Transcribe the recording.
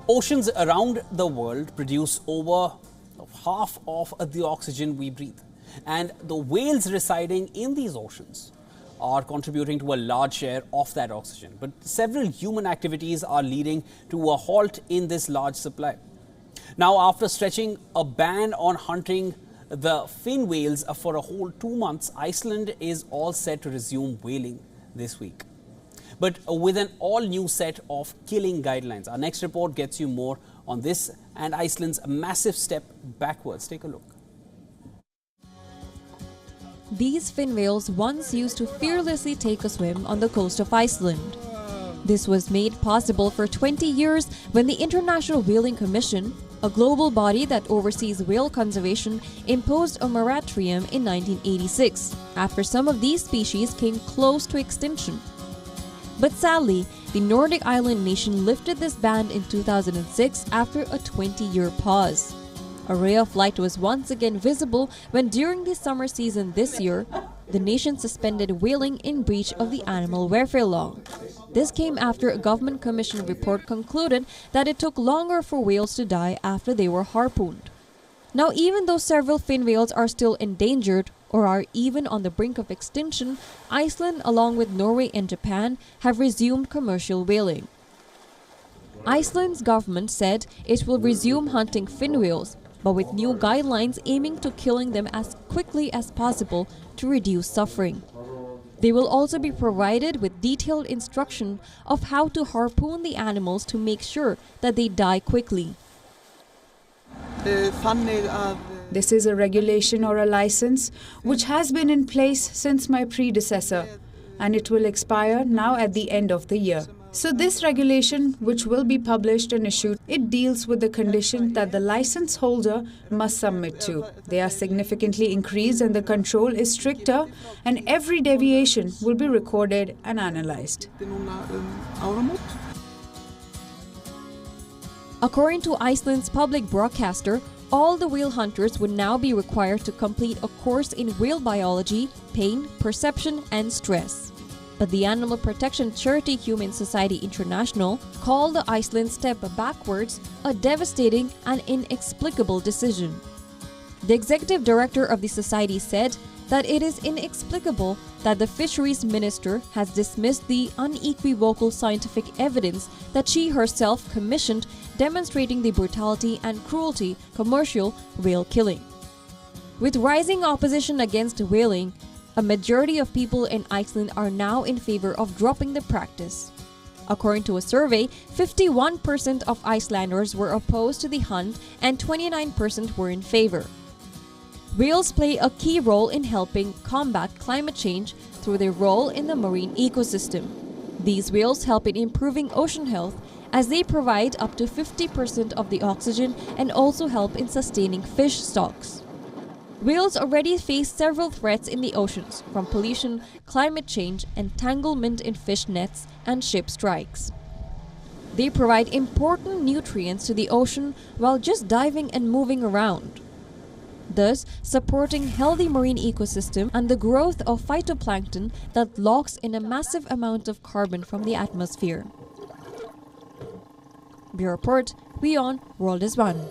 Oceans around the world produce over half of the oxygen we breathe. And the whales residing in these oceans are contributing to a large share of that oxygen. But several human activities are leading to a halt in this large supply. Now, after stretching a ban on hunting the fin whales for a whole 2 months, Iceland is all set to resume whaling this week, but with an all-new set of killing guidelines. Our next report gets you more on this and Iceland's massive step backwards. Take a look. These fin whales once used to fearlessly take a swim on the coast of Iceland. This was made possible for 20 years when the International Whaling Commission, a global body that oversees whale conservation, imposed a moratorium in 1986 after some of these species came close to extinction. But sadly, the Nordic island nation lifted this ban in 2006 after a 20-year pause. A ray of light was once again visible when during the summer season this year, the nation suspended whaling in breach of the animal welfare law. This came after a government commission report concluded that it took longer for whales to die after they were harpooned. Now, even though several fin whales are still endangered or are even on the brink of extinction, Iceland, along with Norway and Japan, have resumed commercial whaling. Iceland's government said it will resume hunting fin whales, but with new guidelines aiming to killing them as quickly as possible to reduce suffering. They will also be provided with detailed instruction of how to harpoon the animals to make sure that they die quickly. This is a regulation or a license which has been in place since my predecessor, and it will expire now at the end of the year. So this regulation, which will be published and issued, it deals with the condition that the license holder must submit to. They are significantly increased and the control is stricter, and every deviation will be recorded and analyzed. According to Iceland's public broadcaster, all the whale hunters would now be required to complete a course in whale biology, pain, perception, and stress. But the animal protection charity Humane Society International called the Iceland step backwards a devastating and inexplicable decision. The executive director of the society said that it is inexplicable that the fisheries minister has dismissed the unequivocal scientific evidence that she herself commissioned demonstrating the brutality and cruelty commercial whale killing. With rising opposition against whaling, a majority of people in Iceland are now in favor of dropping the practice. According to a survey, 51% of Icelanders were opposed to the hunt and 29% were in favor. Whales play a key role in helping combat climate change through their role in the marine ecosystem. These whales help in improving ocean health as they provide up to 50% of the oxygen and also help in sustaining fish stocks. Whales already face several threats in the oceans, from pollution, climate change, entanglement in fish nets, and ship strikes. They provide important nutrients to the ocean while just diving and moving around, thus supporting healthy marine ecosystem and the growth of phytoplankton that locks in a massive amount of carbon from the atmosphere. Bureau Report, WION World is One.